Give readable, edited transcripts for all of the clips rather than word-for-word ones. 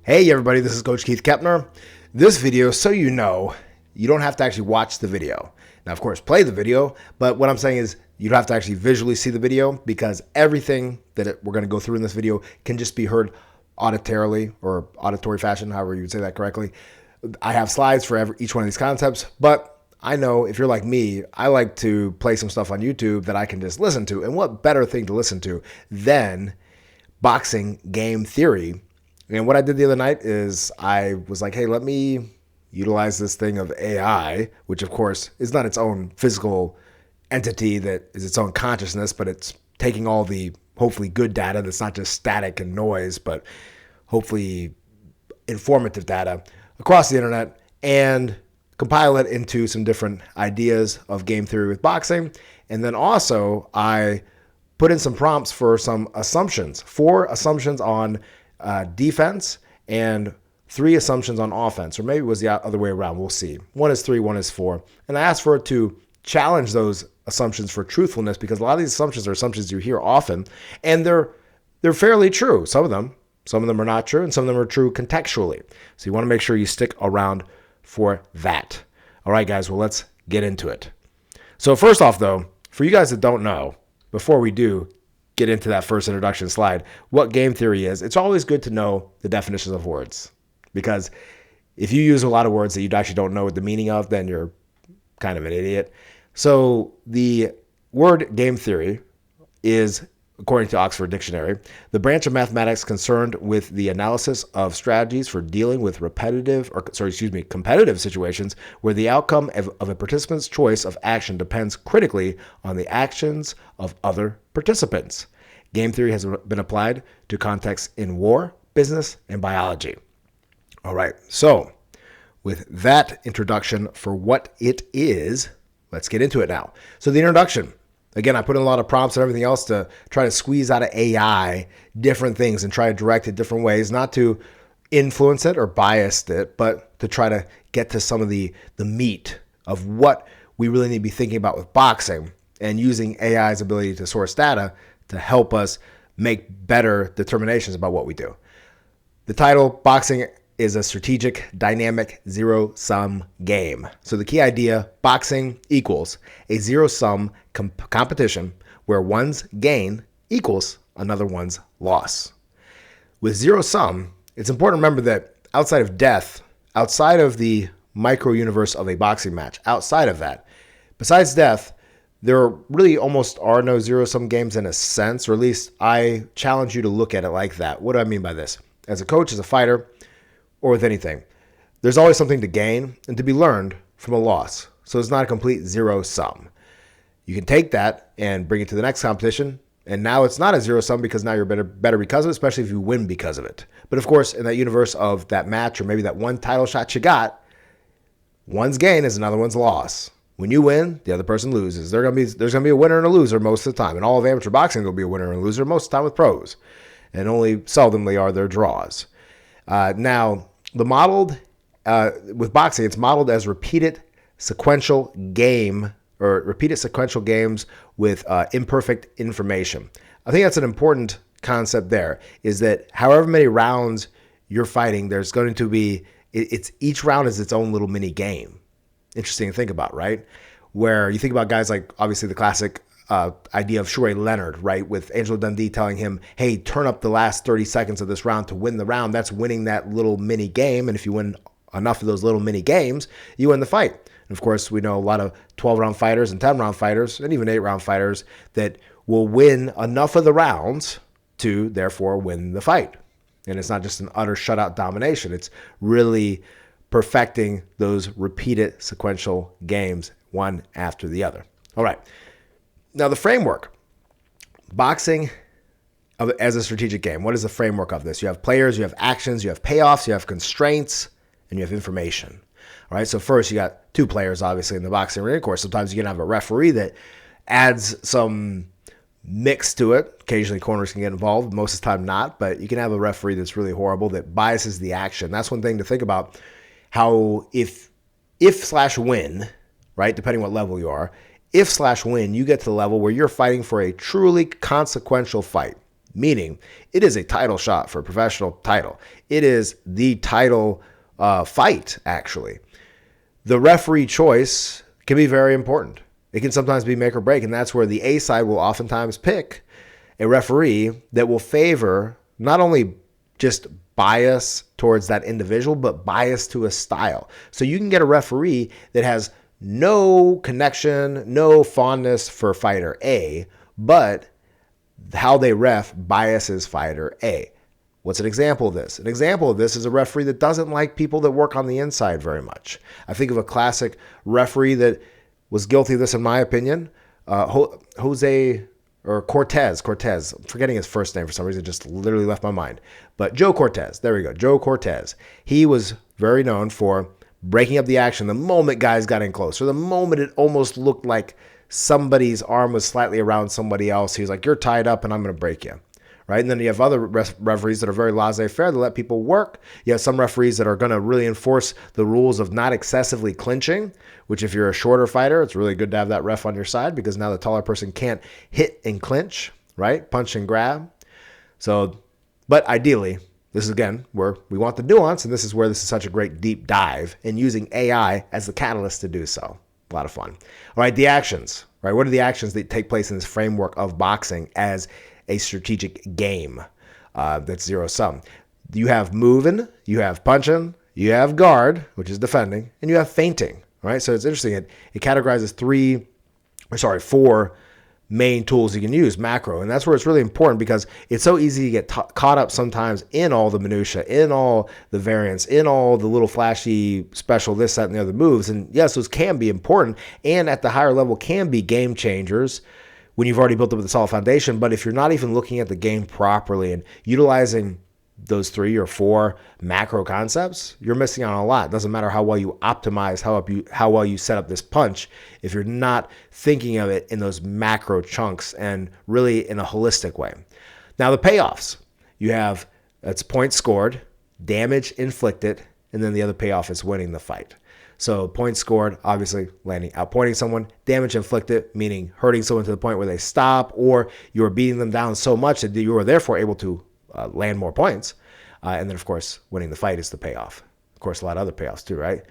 Hey everybody, this is Coach Keith Keppner. This video, so you know, you don't have to actually watch the video. Now, of course, play the video, but what I'm saying is you don't have to actually visually see the video because everything that we're going to go through in this video can just be heard auditorily or auditory fashion, however you would say that correctly. I have slides for each one of these concepts, but I know if you're like me, I like to play some stuff on YouTube that I can just listen to. And what better thing to listen to than boxing game theory? And what I did the other night is I was like, hey, let me utilize this thing of AI, which of course is not its own physical entity that is its own consciousness, but it's taking all the hopefully good data that's not just static and noise, but hopefully informative data across the internet and compile it into some different ideas of game theory with boxing. And then also I put in some prompts for some assumptions, 4 assumptions on defense and 3 assumptions on offense, or maybe it was the other way around. We'll see. 1 is 3, 1 is 4. And I asked for it to challenge those assumptions for truthfulness because a lot of these assumptions are assumptions you hear often, and they're fairly true. Some of them are not true, and some of them are true contextually. So you want to make sure you stick around for that. All right, guys, well, let's get into it. So first off, though, for you guys that don't know, before we do get into that first introduction slide, what game theory is, it's always good to know the definitions of words. Because if you use a lot of words that you actually don't know the meaning of, then you're kind of an idiot. So the word game theory is, according to Oxford Dictionary, the branch of mathematics concerned with the analysis of strategies for dealing with competitive situations where the outcome of a participant's choice of action depends critically on the actions of other participants. Game theory has been applied to contexts in war, business, and biology. All right, so with that introduction for what it is, let's get into it now. So the introduction. Again, I put in a lot of prompts and everything else to try to squeeze out of AI different things and try to direct it different ways, not to influence it or bias it, but to try to get to some of the meat of what we really need to be thinking about with boxing and using AI's ability to source data to help us make better determinations about what we do. The title, Boxing is a strategic, dynamic, zero-sum game. So the key idea, boxing equals a zero-sum competition where one's gain equals another one's loss. With zero-sum, it's important to remember that outside of death, outside of the micro-universe of a boxing match, outside of that, besides death, there really almost are no zero-sum games in a sense, or at least I challenge you to look at it like that. What do I mean by this? As a coach, as a fighter, or with anything, there's always something to gain and to be learned from a loss. So it's not a complete zero sum. You can take that and bring it to the next competition, and now it's not a zero sum because now you're better because of it, especially if you win because of it. But of course, in that universe of that match or maybe that one title shot you got, one's gain is another one's loss. When you win, the other person loses. There's gonna be a winner and a loser most of the time. In all of amateur boxing, there'll be a winner and a loser most of the time with pros, and only seldomly are there draws. Now, with boxing, it's modeled as repeated sequential games with imperfect information. I think that's an important concept there, is that however many rounds you're fighting, there's going to be, each round is its own little mini game. Interesting to think about, right? Where you think about guys like, obviously, the classic idea of Sugar Ray Leonard, right? With Angelo Dundee telling him, hey, turn up the last 30 seconds of this round to win the round. That's winning that little mini game. And if you win enough of those little mini games, you win the fight. And of course, we know a lot of 12-round fighters and 10-round fighters and even 8-round fighters that will win enough of the rounds to therefore win the fight. And it's not just an utter shutout domination. It's really perfecting those repeated sequential games, one after the other. All right. Now, the framework, boxing as a strategic game. What is the framework of this? You have players, you have actions, you have payoffs, you have constraints, and you have information. All right, so first you got 2 players, obviously, in the boxing ring. Of course, sometimes you can have a referee that adds some mix to it. Occasionally, corners can get involved. Most of the time, not. But you can have a referee that's really horrible that biases the action. That's one thing to think about, how if/win, right, depending what level you are, if/win, you get to the level where you're fighting for a truly consequential fight. meaning it is a title shot for a professional title. It is the title fight, actually. The referee choice can be very important. It can sometimes be make or break, and that's where the A side will oftentimes pick a referee that will favor not only just bias towards that individual, but bias to a style. So you can get a referee that has no connection, no fondness for fighter A, but how they ref biases fighter A. What's an example of this? An example of this is a referee that doesn't like people that work on the inside very much. I think of a classic referee that was guilty of this, in my opinion, Cortez. I'm forgetting his first name for some reason. It just literally left my mind. But Joe Cortez. There we go. Joe Cortez. He was very known for breaking up the action the moment guys got in close, or the moment it almost looked like somebody's arm was slightly around somebody else. He was like, you're tied up and I'm going to break you. Right? And then you have other referees that are very laissez-faire to let people work. You have some referees that are going to really enforce the rules of not excessively clinching, which if you're a shorter fighter, it's really good to have that ref on your side because now the taller person can't hit and clinch, right? Punch and grab. So, but ideally, this is again where we want the nuance, and this is where this is such a great deep dive in using AI as the catalyst to do so. A lot of fun. All right, the actions, right? What are the actions that take place in this framework of boxing as a strategic game that's zero sum? You have moving, you have punching, you have guard, which is defending, and you have feinting, right? So it's interesting. It categorizes four main tools you can use, macro. And that's where it's really important because it's so easy to get caught up sometimes in all the minutia, in all the variants, in all the little flashy special this, that, and the other moves. And yes, those can be important and at the higher level can be game changers when you've already built up the solid foundation. But if you're not even looking at the game properly and utilizing those 3 or 4 macro concepts, you're missing out on a lot. It doesn't matter how well you optimize, how well you set up this punch, if you're not thinking of it in those macro chunks and really in a holistic way. Now the payoffs, you have, it's points scored, damage inflicted, and then the other payoff is winning the fight. So points scored, obviously landing, outpointing someone. Damage inflicted, meaning hurting someone to the point where they stop, or you're beating them down so much that you are therefore able to land more points. And then, of course, winning the fight is the payoff. Of course, a lot of other payoffs too, right?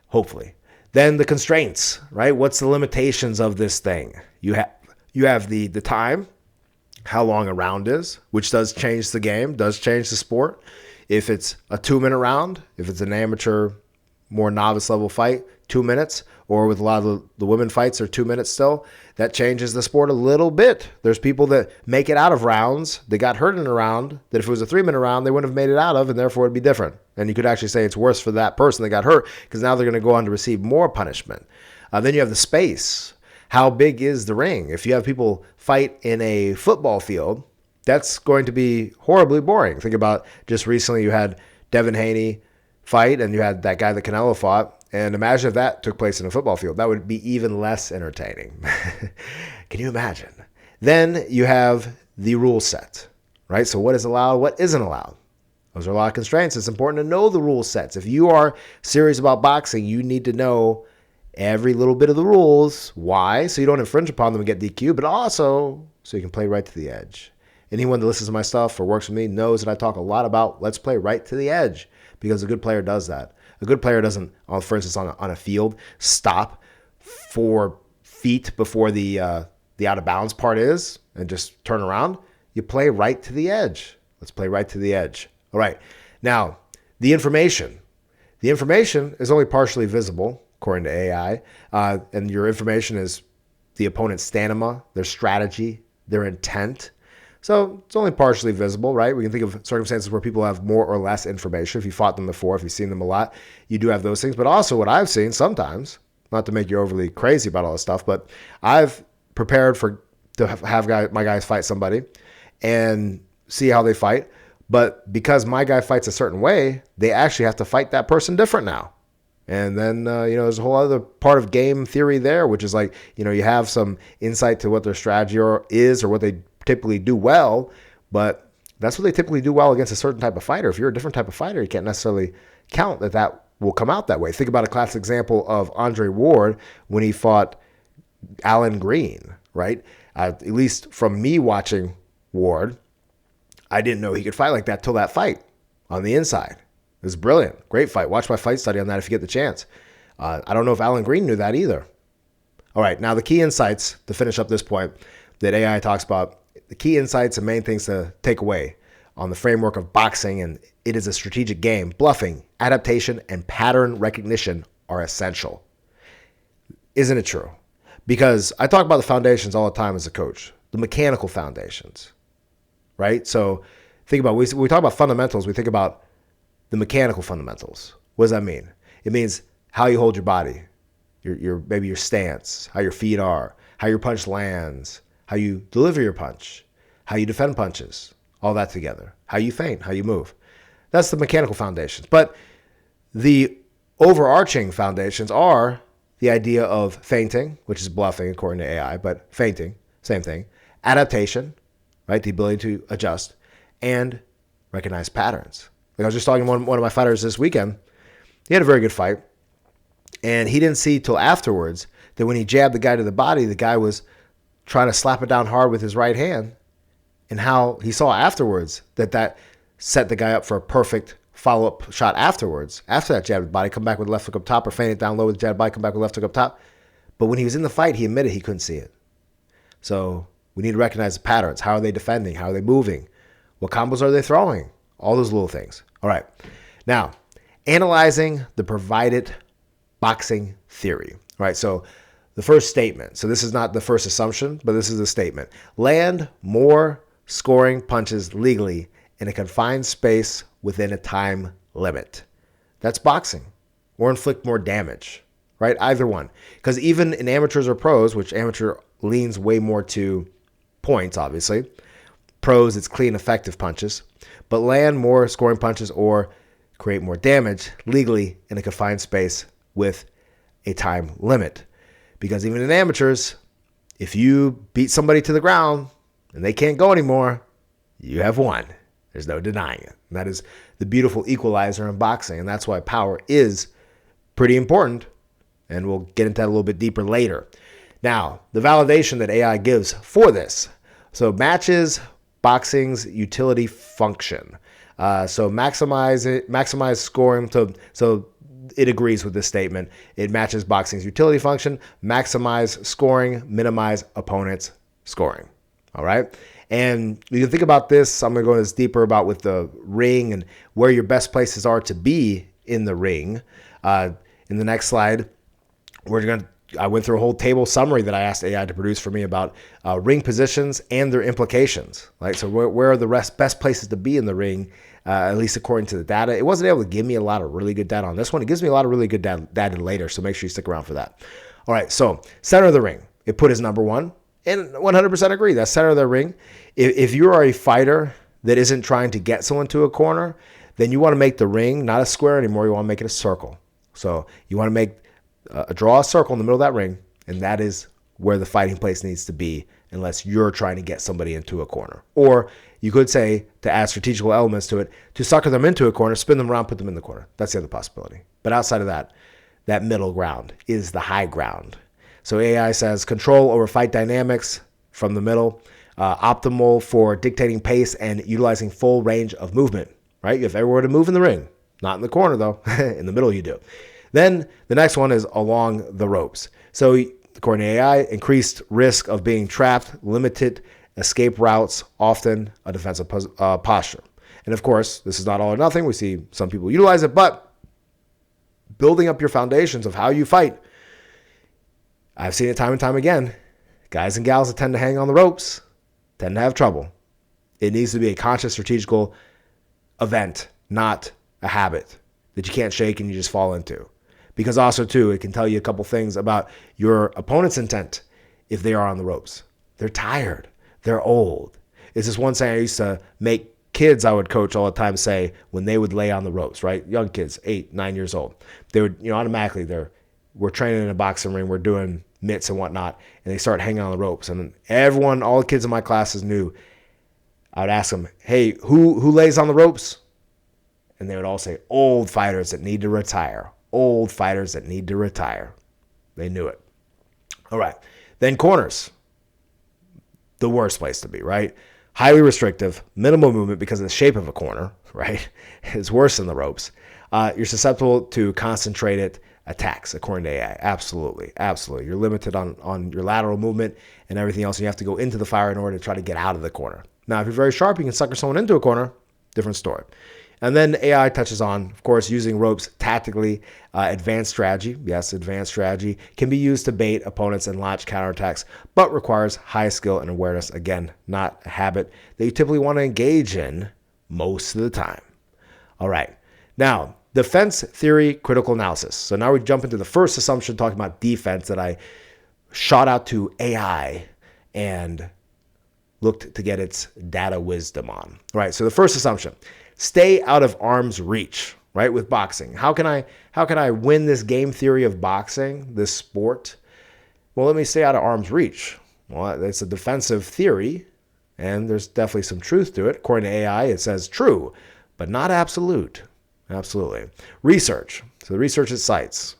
Hopefully. Then the constraints, right? What's the limitations of this thing? You have the time, how long a round is, which does change the game, does change the sport. If it's a 2-minute round, if it's an amateur, more novice level fight, 2 minutes, or with a lot of the women fights are 2 minutes still, that changes the sport a little bit. There's people that make it out of rounds. They got hurt in a round that if it was a 3-minute round, they wouldn't have made it out of, and therefore it'd be different. And you could actually say it's worse for that person that got hurt because now they're going to go on to receive more punishment. Then you have the space. How big is the ring? If you have people fight in a football field, that's going to be horribly boring. Think about just recently you had Devin Haney fight and you had that guy that Canelo fought. And imagine if that took place in a football field. That would be even less entertaining. Can you imagine? Then you have the rule set, right? So what is allowed, what isn't allowed? Those are a lot of constraints. It's important to know the rule sets. If you are serious about boxing, you need to know every little bit of the rules. Why? So you don't infringe upon them and get DQ, but also so you can play right to the edge. Anyone that listens to my stuff or works with me knows that I talk a lot about let's play right to the edge because a good player does that. A good player doesn't, for instance, on a field, stop 4 feet before the out of bounds part is and just turn around. You play right to the edge. Let's play right to the edge. All right. Now, the information. The information is only partially visible, according to AI. And your information is the opponent's stamina, their strategy, their intent. So it's only partially visible, right? We can think of circumstances where people have more or less information. If you fought them before, if you've seen them a lot, you do have those things. But also what I've seen sometimes, not to make you overly crazy about all this stuff, but I've prepared to have my guys fight somebody and see how they fight. But because my guy fights a certain way, they actually have to fight that person different now. And then, there's a whole other part of game theory there, which is like, you have some insight to what their strategy is or what they typically do well, but that's what they typically do well against a certain type of fighter. If you're a different type of fighter, you can't necessarily count that will come out that way. Think about a classic example of Andre Ward when he fought Alan Green, right? At least from me watching Ward, I didn't know he could fight like that till that fight on the inside. It was brilliant. Great fight. Watch my fight study on that if you get the chance. I don't know if Alan Green knew that either. All right, now the key insights to finish up this point that AI talks about, the key insights and main things to take away on the framework of boxing, and it is a strategic game. Bluffing, adaptation, and pattern recognition are essential. Isn't it true? Because I talk about the foundations all the time as a coach, the mechanical foundations, right? So think about, when we talk about fundamentals, we think about the mechanical fundamentals. What does that mean? It means how you hold your body, maybe your stance, how your feet are, how your punch lands, how you deliver your punch, how you defend punches, all that together, how you feint, how you move. That's the mechanical foundations. But the overarching foundations are the idea of feinting, which is bluffing according to AI, but feinting, same thing. Adaptation, right? The ability to adjust and recognize patterns. Like I was just talking to one of my fighters this weekend. He had a very good fight, and he didn't see till afterwards that when he jabbed the guy to the body, the guy was trying to slap it down hard with his right hand, and how he saw afterwards that set the guy up for a perfect follow-up shot afterwards. After that jab to the body, come back with left hook up top, or feint it down low with the jab to the body, come back with left hook up top. But when he was in the fight, he admitted he couldn't see it. So we need to recognize the patterns. How are they defending? How are they moving? What combos are they throwing? All those little things. All right. Now, analyzing the provided boxing theory. All right. So the first statement. So this is not the first assumption, but this is the statement. Land more scoring punches legally in a confined space within a time limit. That's boxing. Or inflict more damage, right? Either one. Because even in amateurs or pros, which amateur leans way more to points, obviously. Pros, it's clean, effective punches. But land more scoring punches or create more damage legally in a confined space with a time limit. Because even in amateurs, if you beat somebody to the ground and they can't go anymore, you have won. There's no denying it. And that is the beautiful equalizer in boxing. And that's why power is pretty important. And we'll get into that a little bit deeper later. Now, the validation that AI gives for this. So matches boxing's utility function. So maximize scoring. So it agrees with this statement. It matches boxing's utility function. Maximize scoring, minimize opponent's scoring. All right. And you can think about this. I'm going to go into this deeper about with the ring and where your best places are to be in the ring. In the next slide, I went through a whole table summary that I asked AI to produce for me about ring positions and their implications. Right? So where are the best places to be in the ring, at least according to the data. It wasn't able to give me a lot of really good data on this one. It gives me a lot of really good data later, so make sure you stick around for that. All right, so center of the ring. It put as number one. And 100% agree. That's center of the ring. If you are a fighter that isn't trying to get someone to a corner, then you want to make the ring not a square anymore. You want to make it a circle. So you want to draw a circle in the middle of that ring, and that is where the fighting place needs to be unless you're trying to get somebody into a corner. Or you could say, to add strategical elements to it, to sucker them into a corner, spin them around, put them in the corner. That's the other possibility. But outside of that, that middle ground is the high ground. So AI says control over fight dynamics from the middle, optimal for dictating pace and utilizing full range of movement, right? You have everywhere to move in the ring, not in the corner though. In the middle you do. Then the next one is along the ropes. So according to AI, increased risk of being trapped, limited escape routes, often a defensive posture. And of course, this is not all or nothing. We see some people utilize it, but building up your foundations of how you fight. I've seen it time and time again. Guys and gals that tend to hang on the ropes tend to have trouble. It needs to be a conscious, strategical event, not a habit that you can't shake and you just fall into. Because also, too, it can tell you a couple things about your opponent's intent if they are on the ropes. They're tired. They're old. It's this one saying I used to make kids I would coach all the time say when they would lay on the ropes, right? Young kids, 8, 9 years old. They would, automatically we're training in a boxing ring. We're doing mitts and whatnot. And they start hanging on the ropes. And everyone, all the kids in my classes knew. I would ask them, hey, who lays on the ropes? And they would all say, old fighters that need to retire. Old fighters that need to retire. They knew it. All right. Then corners. The worst place to be, right? highly restrictive, minimal movement because of the shape of a corner, right? It's worse than the ropes. You're susceptible to concentrated attacks, according to AI. Absolutely, absolutely. You're limited on your lateral movement and everything else. And you have to go into the fire in order to try to get out of the corner. Now, if you're very sharp, you can sucker someone into a corner. Different story. And then AI touches on, of course, using ropes tactically. Advanced strategy, yes, advanced strategy can be used to bait opponents and launch counterattacks, but requires high skill and awareness. Again, not a habit that you typically want to engage in most of the time. All right. Now, defense theory, critical analysis. So now we jump into the first assumption talking about defense that I shot out to AI and looked to get its data wisdom on. All right. So the first assumption, stay out of arm's reach, right? With boxing. How can I win this game theory of boxing, this sport? Well, let me stay out of arm's reach. Well, it's a defensive theory, and there's definitely some truth to it. According to AI, it says true, but not absolute. Absolutely. Research. So the research it cites,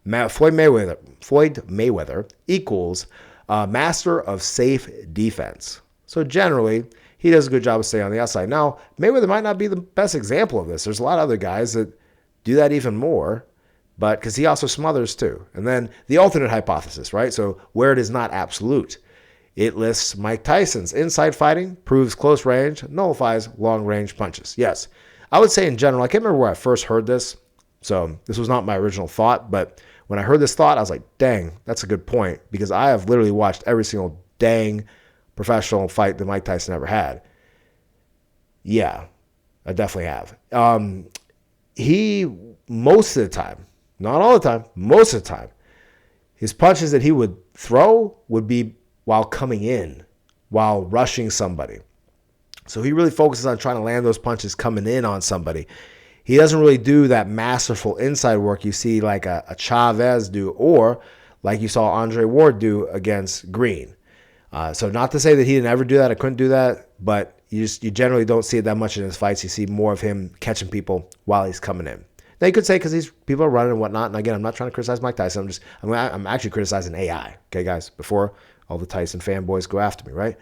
Floyd Mayweather equals master of safe defense. So generally, he does a good job of staying on the outside. Now, Mayweather might not be the best example of this. There's a lot of other guys that do that even more, but because he also smothers too. And then the alternate hypothesis, right? So where it is not absolute, it lists Mike Tyson's inside fighting proves close range, nullifies long range punches. Yes, I would say in general, I can't remember where I first heard this, so this was not my original thought, but when I heard this thought, I was like, dang, that's a good point, because I have literally watched every single dang professional fight that Mike Tyson ever had. Yeah, I definitely have. He, most of the time, not all the time, most of the time, his punches that he would throw would be while coming in, while rushing somebody. So he really focuses on trying to land those punches coming in on somebody. He doesn't really do that masterful inside work you see like a Chavez do, or like you saw Andre Ward do against Green. So not to say that he didn't ever do that, I couldn't do that, but you generally don't see it that much in his fights. You see more of him catching people while he's coming in. Now you could say because these people are running and whatnot, and again, I'm not trying to criticize Mike Tyson. I'm actually criticizing AI, okay, guys, before all the Tyson fanboys go after me, right?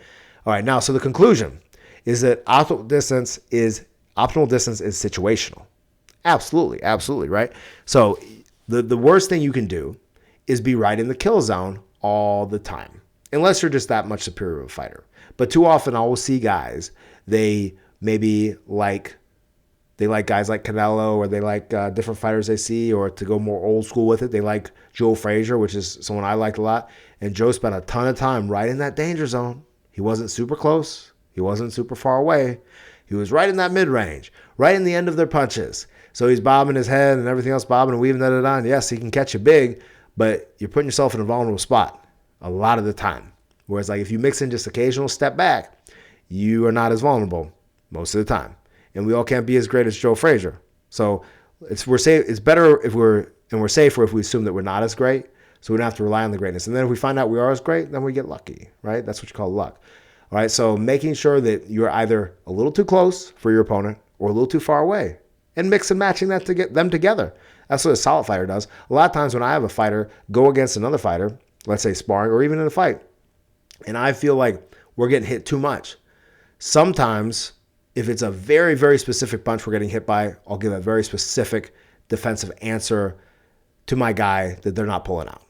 All right, now, so the conclusion is that optimal distance is situational. Absolutely, absolutely, right? So the worst thing you can do is be right in the kill zone all the time, unless you're just that much superior of a fighter. But too often I will see guys, they like guys like Canelo, or they like different fighters they see, or to go more old school with it, they like Joe Frazier, which is someone I liked a lot. And Joe spent a ton of time right in that danger zone. He wasn't super close. He wasn't super far away. He was right in that mid-range, right in the end of their punches. So he's bobbing his head and everything else, bobbing and weaving that on. Yes, he can catch you big, but you're putting yourself in a vulnerable spot a lot of the time. Whereas like if you mix in just occasional step back, you are not as vulnerable most of the time. And we all can't be as great as Joe Frazier. So it's better if we're safer if we assume that we're not as great, so we don't have to rely on the greatness. And then if we find out we are as great, then we get lucky, right? That's what you call luck. All right, so making sure that you're either a little too close for your opponent or a little too far away, and mix and matching that to get them together. That's what a solid fighter does. A lot of times when I have a fighter go against another fighter, let's say sparring or even in a fight, and I feel like we're getting hit too much, sometimes if it's a very, very specific punch we're getting hit by, I'll give a very specific defensive answer to my guy that they're not pulling out.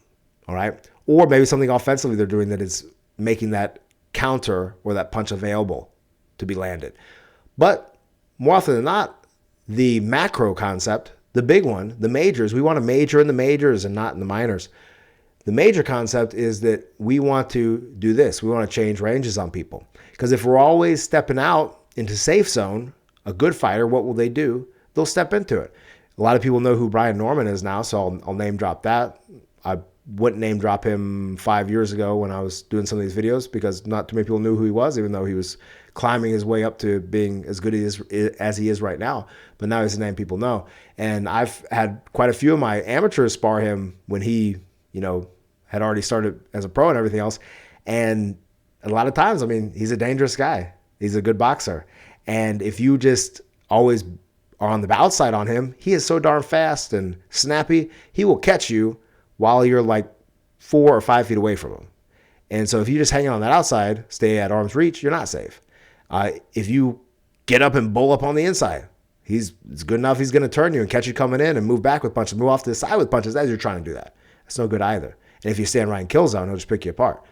All right? Or maybe something offensively they're doing that is making that counter or that punch available to be landed. But more often than not, the macro concept, the big one, the majors, we want to major in the majors and not in the minors. The major concept is that we want to do this. We want to change ranges on people. Because if we're always stepping out into safe zone, a good fighter, what will they do? They'll step into it. A lot of people know who Brian Norman is now, so I'll name drop that. I wouldn't name drop him 5 years ago when I was doing some of these videos because not too many people knew who he was, even though he was climbing his way up to being as good as he is right now. But now he's a name people know. And I've had quite a few of my amateurs spar him when he, had already started as a pro and everything else. And a lot of times, he's a dangerous guy. He's a good boxer. And if you just always are on the outside on him, he is so darn fast and snappy, he will catch you while you're like 4 or 5 feet away from him. And so if you just hang on that outside, stay at arm's reach, you're not safe. If you get up and bull up on the inside, it's good enough he's going to turn you and catch you coming in and move back with punches, move off to the side with punches as you're trying to do that. That's no good either. And if you stand right in kill zone, he'll just pick you apart.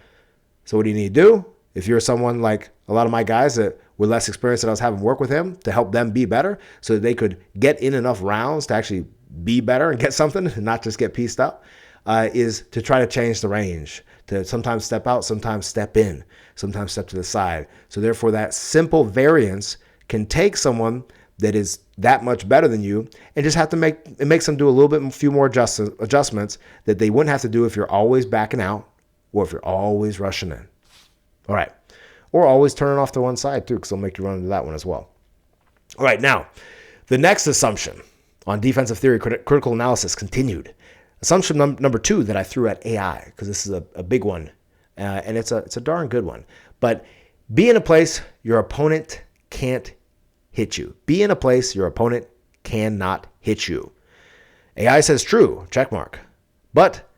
So what do you need to do? If you're someone like a lot of my guys that were less experienced that I was having work with him to help them be better so that they could get in enough rounds to actually be better and get something and not just get pieced up, is to try to change the range, to sometimes step out, sometimes step in, sometimes step to the side. So therefore that simple variance can take someone that is that much better than you and just have to it makes them do a few more adjustments that they wouldn't have to do if you're always backing out or if you're always rushing in. All right. Or always turning off to one side too, because they'll make you run into that one as well. All right. Now, the next assumption on defensive theory critical analysis continued. Assumption number 2 that I threw at AI, because this is a big one, and it's a darn good one. But be in a place your opponent can't hit you. Be in a place your opponent cannot hit you. AI says true, check mark. But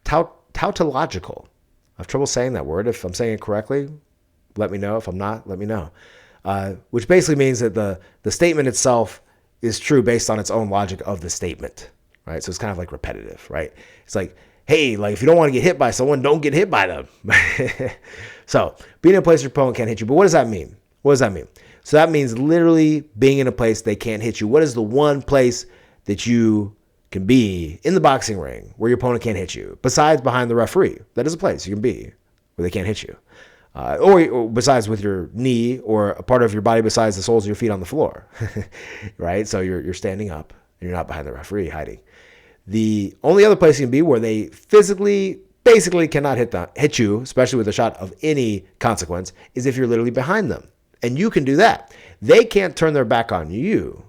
tautological. I have trouble saying that word. If I'm saying it correctly, let me know. If I'm not, let me know. Which basically means that the statement itself is true based on its own logic of the statement, right? So it's kind of like repetitive, right? It's like, hey, like if you don't want to get hit by someone, don't get hit by them. So being in a place your opponent can't hit you. But what does that mean? What does that mean? So that means literally being in a place they can't hit you. What is the one place that you can be in the boxing ring where your opponent can't hit you, besides behind the referee? That is a place you can be where they can't hit you. Or besides with your knee or a part of your body besides the soles of your feet on the floor, right? So you're standing up and you're not behind the referee hiding. The only other place you can be where they basically cannot hit you, especially with a shot of any consequence, is if you're literally behind them. And you can do that. They can't turn their back on you,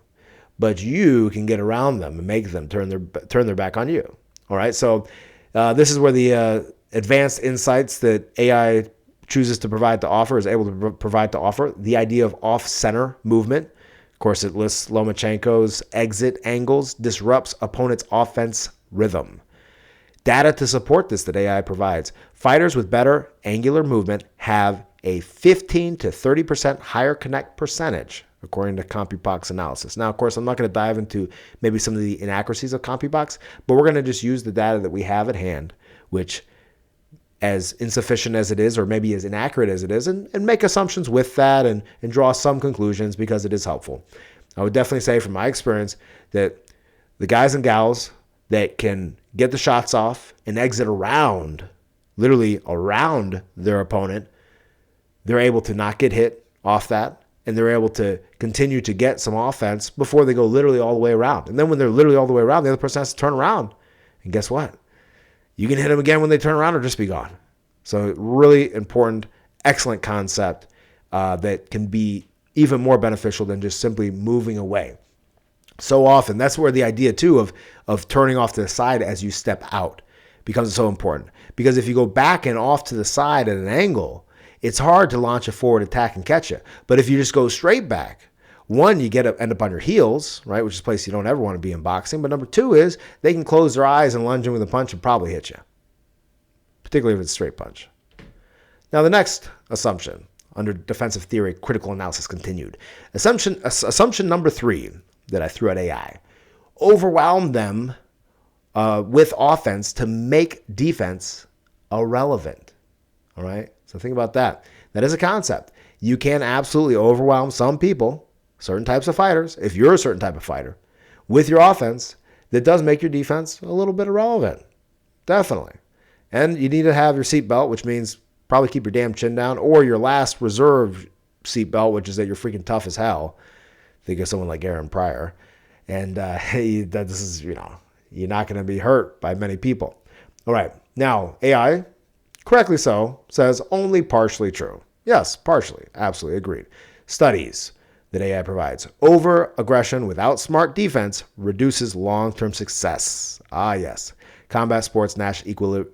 but you can get around them and make them turn their back on you. All right. So this is where the advanced insights that AI chooses to provide to offer is able to provide to offer. The idea of off-center movement. Of course, it lists Lomachenko's exit angles, disrupts opponent's offense rhythm. Data to support this that AI provides. Fighters with better angular movement have a 15 to 30% higher connect percentage, according to CompuBox analysis. Now, of course, I'm not going to dive into maybe some of the inaccuracies of CompuBox, but we're going to just use the data that we have at hand, which, as insufficient as it is, or maybe as inaccurate as it is, and make assumptions with that and draw some conclusions because it is helpful. I would definitely say from my experience that the guys and gals that can get the shots off and exit literally around their opponent, they're able to not get hit off that, and they're able to continue to get some offense before they go literally all the way around. And then when they're literally all the way around, the other person has to turn around. And guess what? You can hit them again when they turn around or just be gone. So really important, excellent concept that can be even more beneficial than just simply moving away. So often, that's where the idea too of turning off to the side as you step out becomes so important. Because if you go back and off to the side at an angle, it's hard to launch a forward attack and catch you. But if you just go straight back, one, you end up on your heels, right, which is a place you don't ever want to be in boxing. But number 2 is they can close their eyes and lunge in with a punch and probably hit you, particularly if it's a straight punch. Now, the next assumption under defensive theory, critical analysis continued. Assumption number 3 that I threw at AI: overwhelm them with offense to make defense irrelevant. All right? So think about that. That is a concept. You can absolutely overwhelm some people, certain types of fighters, if you're a certain type of fighter, with your offense that does make your defense a little bit irrelevant. Definitely. And you need to have your seatbelt, which means probably keep your damn chin down, or your last reserve seatbelt, which is that you're freaking tough as hell. Think of someone like Aaron Pryor. And this is, you're not going to be hurt by many people. All right. Now, AI, correctly so, says only partially true. Yes, partially. Absolutely agreed. Studies that AI provides. Over-aggression without smart defense reduces long-term success. Ah, yes. Combat sports Nash Equilibria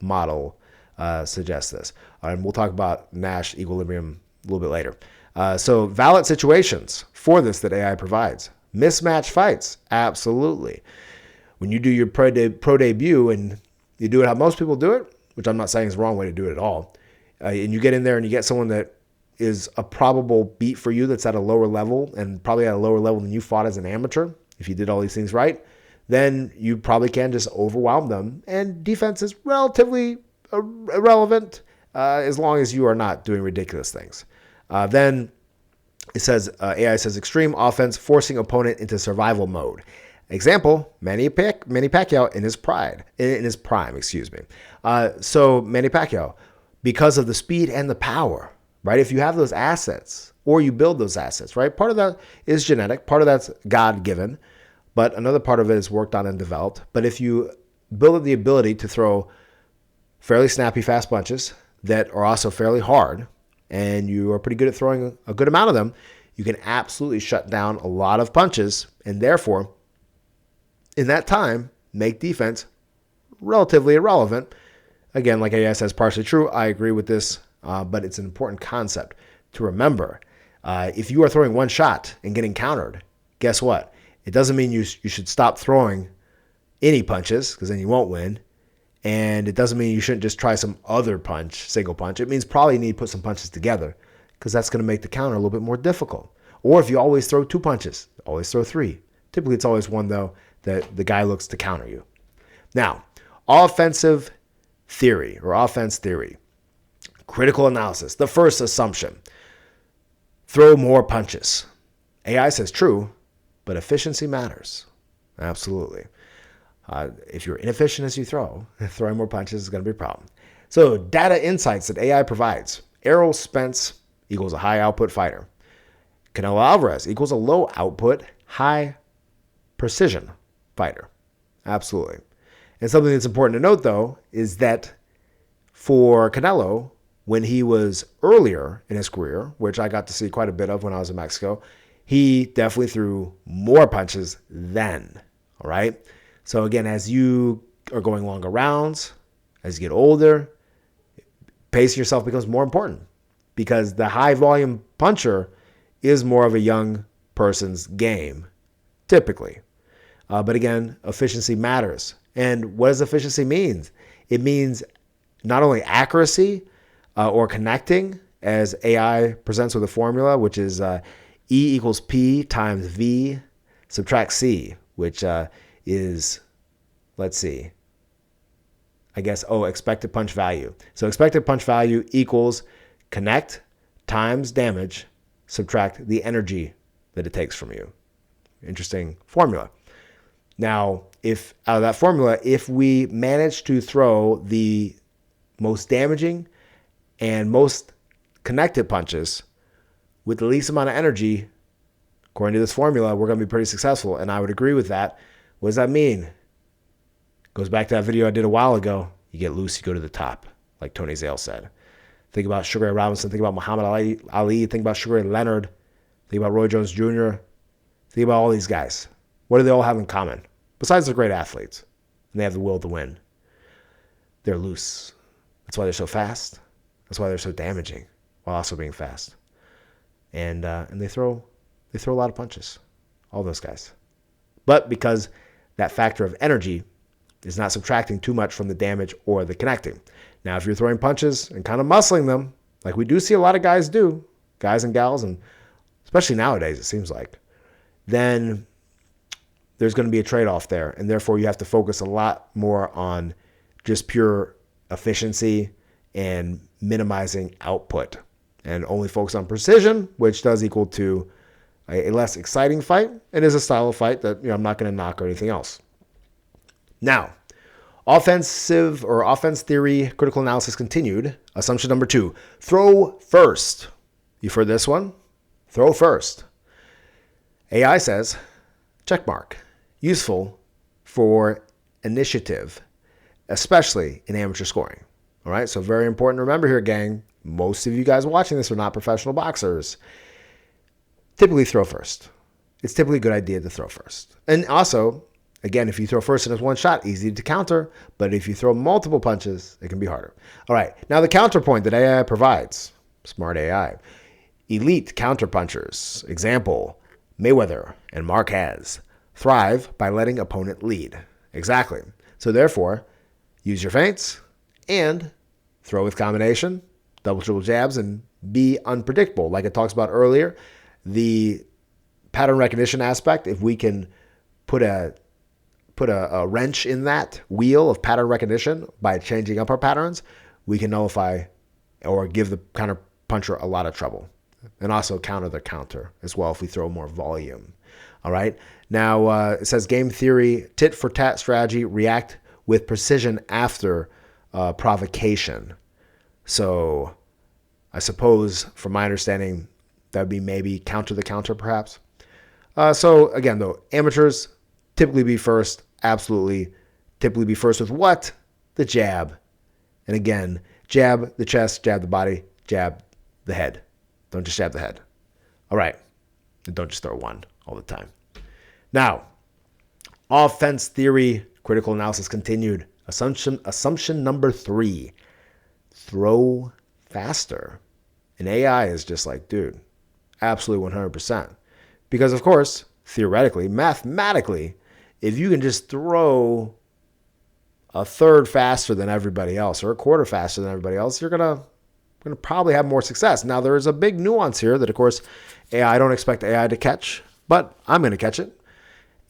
model suggests this. And we'll talk about Nash Equilibrium a little bit later. So valid situations for this that AI provides. Mismatch fights. Absolutely. When you do your pro debut and you do it how most people do it, which I'm not saying is the wrong way to do it at all, and you get in there and you get someone that is a probable beat for you that's at a lower level and probably at a lower level than you fought as an amateur, if you did all these things right, then you probably can just overwhelm them. And defense is relatively irrelevant as long as you are not doing ridiculous things. Then it says, AI says, extreme offense, forcing opponent into survival mode. Example, Manny Pacquiao in his prime. So Manny Pacquiao, because of the speed and the power, right? If you have those assets or you build those assets, right? Part of that is genetic, part of that's God-given, but another part of it is worked on and developed. But if you build the ability to throw fairly snappy, fast punches that are also fairly hard, and you are pretty good at throwing a good amount of them, you can absolutely shut down a lot of punches and therefore, in that time, make defense relatively irrelevant. Again, like AI says, partially true. I agree with this, but it's an important concept to remember. If you are throwing one shot and getting countered, guess what? It doesn't mean you should stop throwing any punches, because then you won't win. And it doesn't mean you shouldn't just try some other punch, single punch. It means probably you need to put some punches together, because that's going to make the counter a little bit more difficult. Or if you always throw 2 punches, always throw 3. Typically, it's always one, though, that the guy looks to counter you. Now, offensive theory or offense theory. Critical analysis. The first assumption. Throw more punches. AI says true, but efficiency matters. Absolutely. If you're inefficient as you throw, throwing more punches is going to be a problem. So data insights that AI provides. Errol Spence equals a high output fighter. Canelo Alvarez equals a low output, high precision fighter. Absolutely. And something that's important to note, though, is that for Canelo, when he was earlier in his career, which I got to see quite a bit of when I was in Mexico, he definitely threw more punches then. All right. So again, as you are going longer rounds, as you get older, pacing yourself becomes more important, because the high volume puncher is more of a young person's game, typically. But again, efficiency matters. And what does efficiency mean? It means not only accuracy or connecting, as AI presents with a formula, which is E equals P times V subtract C, which is, let's see, expected punch value. So expected punch value equals connect times damage, subtract the energy that it takes from you. Interesting formula. Now, if out of that formula, if we manage to throw the most damaging and most connected punches with the least amount of energy, according to this formula, we're going to be pretty successful. And I would agree with that. What does that mean? Goes back to that video I did a while ago. You get loose, you go to the top, like Tony Zale said. Think about Sugar Ray Robinson. Think about Muhammad Ali. Think about Sugar Ray Leonard. Think about Roy Jones Jr. Think about all these guys. What do they all have in common? Besides they're great athletes, and they have the will to win. They're loose. That's why they're so fast. That's why they're so damaging, while also being fast. And they throw a lot of punches, all those guys. But because that factor of energy is not subtracting too much from the damage or the connecting. Now, if you're throwing punches and kind of muscling them, like we do see a lot of guys do, guys and gals, and especially nowadays, it seems like, then there's going to be a trade-off there. And therefore, you have to focus a lot more on just pure efficiency and minimizing output, and only focus on precision, which does equal to a less exciting fight. It is a style of fight that I'm not going to knock or anything else. Now, offensive or offense theory, critical analysis continued. Assumption number 2, throw first. You've heard this one? Throw first. AI says, check mark. Useful for initiative, especially in amateur scoring. All right, so very important to remember here, gang. Most of you guys watching this are not professional boxers. Typically throw first. It's typically a good idea to throw first. And also, again, if you throw first and it's one shot, easy to counter. But if you throw multiple punches, it can be harder. All right, now the counterpoint that AI provides. Smart AI. Elite counterpunchers. Example, Mayweather and Marquez thrive by letting opponent lead. Exactly. So therefore, use your feints and throw with combination double, triple jabs, and be unpredictable. Like it talks about earlier, the pattern recognition aspect, if we can put a wrench in that wheel of pattern recognition by changing up our patterns, we can nullify or give the counter puncher a lot of trouble. And also counter the counter as well if we throw more volume. All right. Now, it says game theory, tit for tat strategy, react with precision after provocation. So I suppose, from my understanding, that would be maybe counter the counter, perhaps. So again, though, amateurs typically be first. Absolutely. Typically be first with what? The jab. And again, jab the chest, jab the body, jab the head. Don't just jab the head. All right. And don't just throw one all the time. Now, offense theory, critical analysis continued. Assumption number 3, throw faster. And AI is just like, dude, absolutely 100%. Because, of course, theoretically, mathematically, if you can just throw a third faster than everybody else or a quarter faster than everybody else, you're going to probably have more success. Now, there is a big nuance here that, of course, I don't expect AI to catch, but I'm going to catch it.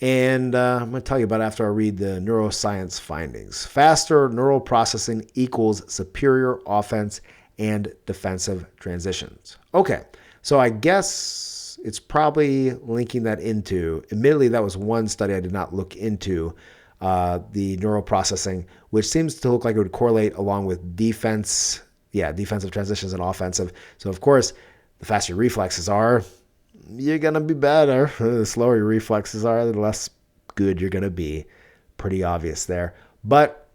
And I'm going to tell you about it after I read the neuroscience findings. Faster neural processing equals superior offense and defensive transitions. Okay, so I guess it's probably linking that into, admittedly, that was one study I did not look into, the neural processing, which seems to look like it would correlate along with defensive transitions and offensive. So, of course, the faster your reflexes are, you're going to be better. The slower your reflexes are, the less good you're going to be. Pretty obvious there. But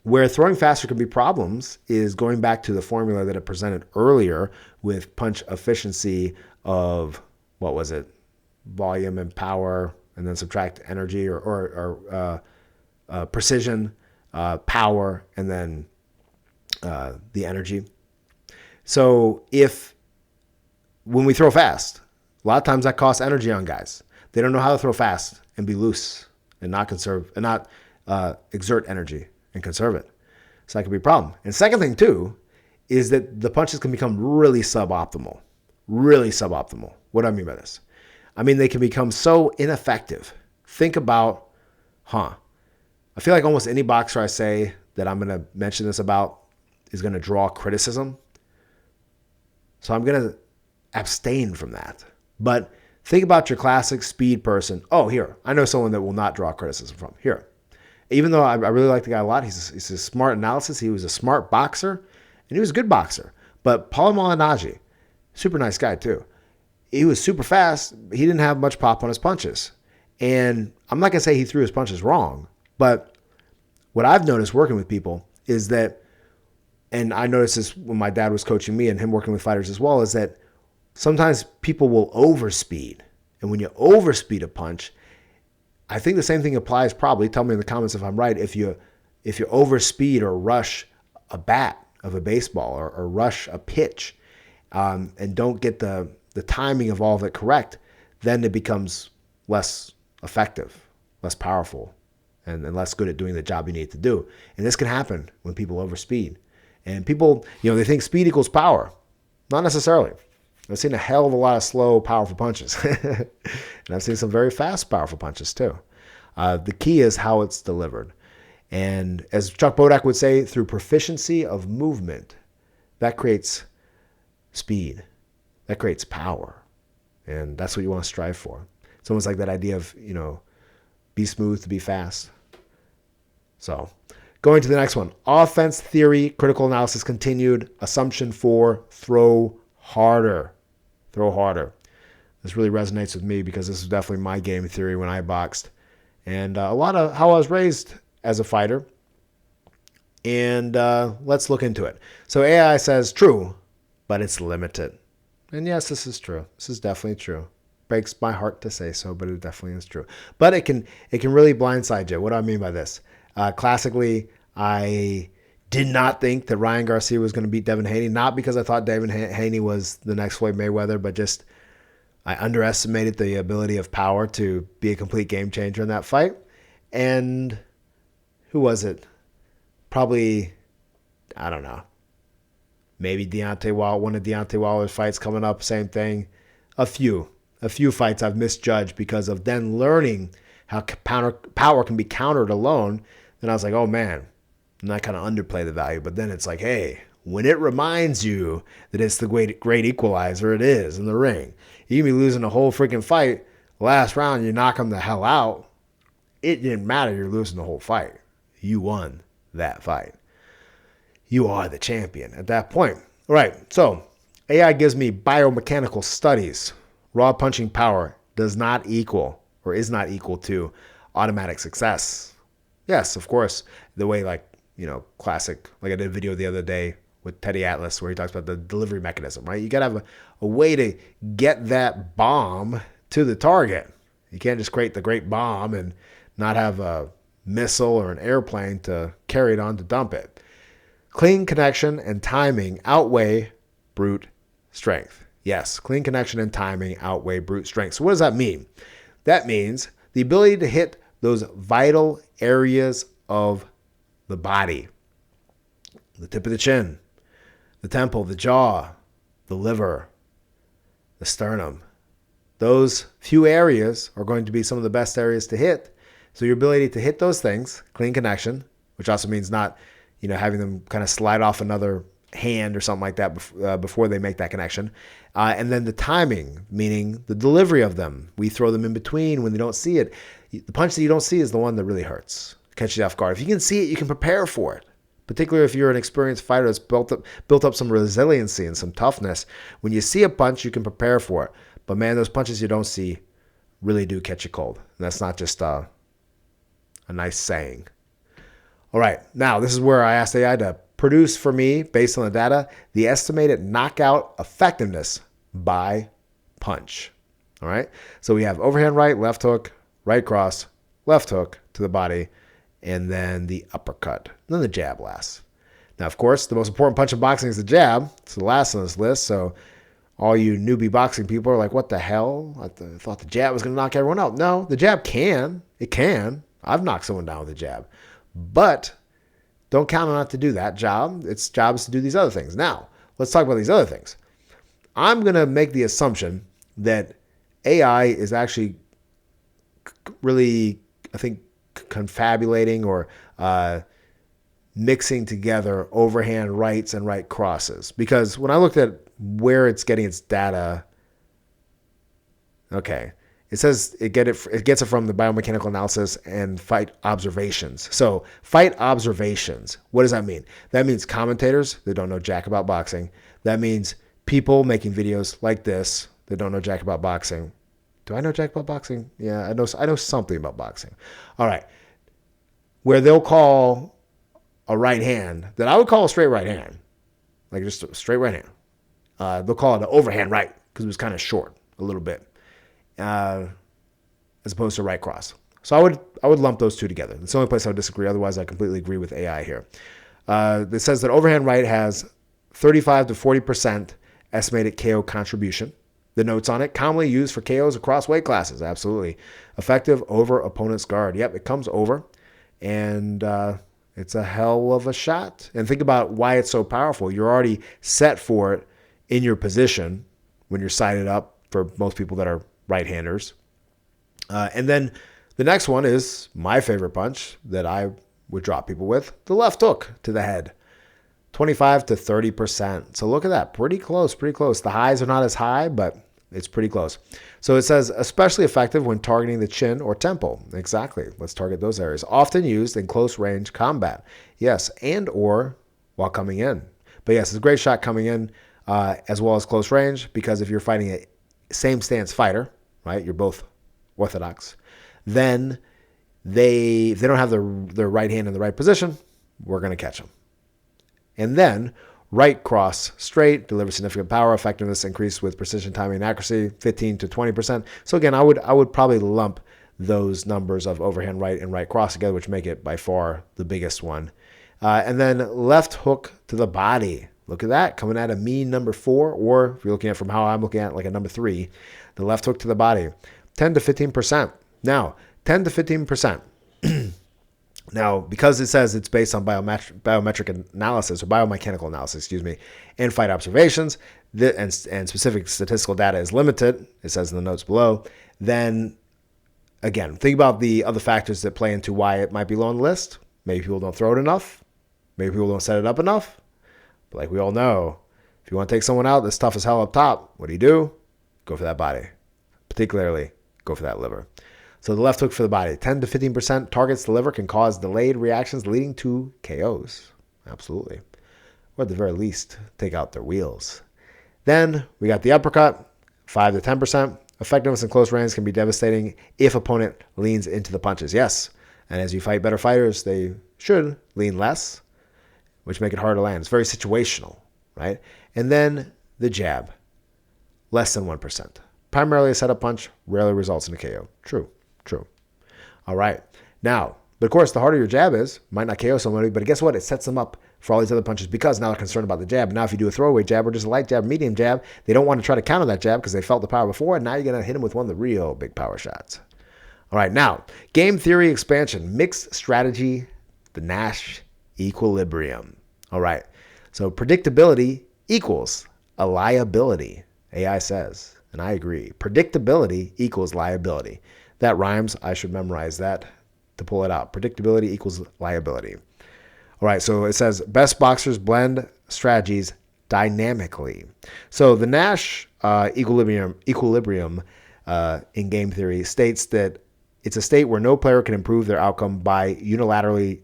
where throwing faster can be problems is going back to the formula that I presented earlier with punch efficiency of, what was it? Volume and power, and then subtract energy or precision, power, and then the energy. So when we throw fast, a lot of times that costs energy on guys. They don't know how to throw fast and be loose and not conserve and not exert energy and conserve it. So that could be a problem. And second thing too is that the punches can become really suboptimal. Really suboptimal. What do I mean by this? I mean they can become so ineffective. Think about, I feel like almost any boxer I say that I'm going to mention this about is going to draw criticism. So I'm going to abstain from that. But think about your classic speed person. Oh, here, I know someone that will not draw criticism from. Here. Even though I really like the guy a lot, he's a smart analysis. He was a smart boxer, and he was a good boxer. But Paulo Malignaggi, super nice guy too. He was super fast. He didn't have much pop on his punches. And I'm not going to say he threw his punches wrong, but what I've noticed working with people is that, and I noticed this when my dad was coaching me and him working with fighters as well, is that sometimes people will overspeed. And when you overspeed a punch, I think the same thing applies probably. Tell me in the comments if I'm right. If you overspeed or rush a bat of a baseball or rush a pitch and don't get the timing of all of it correct, then it becomes less effective, less powerful, and less good at doing the job you need to do. And this can happen when people overspeed. And people, they think speed equals power. Not necessarily. I've seen a hell of a lot of slow, powerful punches. And I've seen some very fast, powerful punches too. The key is how it's delivered. And as Chuck Bodak would say, through proficiency of movement, that creates speed. That creates power. And that's what you want to strive for. It's almost like that idea of, be smooth to be fast. So going to the next one. Offense theory, critical analysis continued. Assumption 4, throw harder. Throw harder. This really resonates with me because this is definitely my game theory when I boxed. And a lot of how I was raised as a fighter. And let's look into it. So AI says true, but it's limited. And yes, this is true. This is definitely true. Breaks my heart to say so, but it definitely is true. But it can really blindside you. What do I mean by this? Classically, I did not think that Ryan Garcia was going to beat Devin Haney, not because I thought Devin Haney was the next Floyd Mayweather, but just I underestimated the ability of power to be a complete game changer in that fight. And who was it? Probably, I don't know, Maybe one of Deontay Wilder's fights coming up, same thing. A few fights I've misjudged because of then learning how power can be countered alone. Then I was like, oh man, and I kind of underplay the value. But then it's like, hey, when it reminds you that it's the great equalizer, it is in the ring. You can be losing a whole freaking fight. Last round, you knock them the hell out. It didn't matter. You're losing the whole fight. You won that fight. You are the champion at that point. All right, so AI gives me biomechanical studies. Raw punching power does not equal or is not equal to automatic success. Yes, of course, the way classic, like I did a video the other day with Teddy Atlas where he talks about the delivery mechanism, right? You got to have a way to get that bomb to the target. You can't just create the great bomb and not have a missile or an airplane to carry it on to dump it. Clean connection and timing outweigh brute strength. Yes, clean connection and timing outweigh brute strength. So what does that mean? That means the ability to hit those vital areas of the body. The tip of the chin, the temple, the jaw, the liver, the sternum. Those few areas are going to be some of the best areas to hit. So your ability to hit those things, clean connection, which also means not, having them kind of slide off another hand or something like that before they make that connection. And then the timing, meaning the delivery of them. We throw them in between when they don't see it. The punch that you don't see is the one that really hurts, catches you off guard. If you can see it, you can prepare for it. Particularly if you're an experienced fighter that's built up some resiliency and some toughness. When you see a punch, you can prepare for it. But man, those punches you don't see really do catch you cold. And that's not just a nice saying. All right, now this is where I asked AI to produce for me, based on the data, the estimated knockout effectiveness by punch. All right, so we have overhand right, left hook, right cross, left hook to the body, and then the uppercut, and then the jab last. Now, of course, the most important punch in boxing is the jab. It's the last on this list, so all you newbie boxing people are like, what the hell? I thought the jab was going to knock everyone out. No, the jab can. It can. I've knocked someone down with a jab. But don't count on it to do that job. Its job is to do these other things. Now, let's talk about these other things. I'm going to make the assumption that AI is actually really, I think, confabulating or mixing together overhand rights and right crosses. Because when I looked at where it's getting its data, okay, it says it gets it from the biomechanical analysis and fight observations. So fight observations, what does that mean? That means commentators that don't know jack about boxing. That means people making videos like this that don't know jack about boxing. Do I know jack about boxing? Yeah, I know something about boxing. All right. Where they'll call a right hand that I would call a straight right hand, like just a straight right hand. They'll call it an overhand right because it was kind of short a little bit, as opposed to right cross. So I would lump those two together. It's the only place I would disagree. Otherwise, I completely agree with AI here. It says that overhand right has 35 to 40% estimated KO contribution. The notes on it, commonly used for KOs across weight classes. Absolutely. Effective over opponent's guard. Yep, it comes over. And it's a hell of a shot. And think about why it's so powerful. You're already set for it in your position when you're sided up for most people that are right-handers. And then the next one is my favorite punch that I would drop people with, the left hook to the head. 25 to 30%. So look at that. Pretty close, pretty close. The highs are not as high, but it's pretty close. So it says, especially effective when targeting the chin or temple. Exactly. Let's target those areas. Often used in close range combat. Yes, and or while coming in. But yes, it's a great shot coming in as well as close range, because if you're fighting a same stance fighter, right, you're both orthodox, then if they don't have their right hand in the right position, we're going to catch them. And then right cross straight, delivers significant power, effectiveness increased with precision, timing, and accuracy, 15 to 20%. So again, I would probably lump those numbers of overhand right and right cross together, which make it by far the biggest one. And then left hook to the body. Look at that, coming at a mean number 4, or if you're looking at from how I'm looking at like a number 3, the left hook to the body, 10 to 15%. Now, 10 to 15%. Now, because it says it's based on biometric analysis or biomechanical analysis, and fight observations, and specific statistical data is limited, it says in the notes below, then again, think about the other factors that play into why it might be low on the list. Maybe people don't throw it enough. Maybe people don't set it up enough. But like we all know, if you want to take someone out that's tough as hell up top, what do? Go for that body. Particularly, go for that liver. So the left hook for the body, 10 to 15% targets the liver, can cause delayed reactions leading to KOs. Absolutely. Or at the very least, take out their wheels. Then we got the uppercut, 5 to 10%. Effectiveness in close range can be devastating if opponent leans into the punches. Yes, and as you fight better fighters, they should lean less, which make it hard to land. It's very situational, right? And then the jab, less than 1%. Primarily a setup punch, rarely results in a KO. True. All right. Now, but of course, the harder your jab is, might not KO somebody, but guess what? It sets them up for all these other punches because now they're concerned about the jab. Now, if you do a throwaway jab or just a light jab, medium jab, they don't want to try to counter that jab because they felt the power before, and now you're going to hit them with one of the real big power shots. All right. Now, game theory expansion, mixed strategy, the Nash Equilibrium. All right. So predictability equals a liability, AI says, and I agree. Predictability equals liability. That rhymes. I should memorize that to pull it out. Predictability equals liability. All right, so it says best boxers blend strategies dynamically. So the Nash equilibrium in game theory states that it's a state where no player can improve their outcome by unilaterally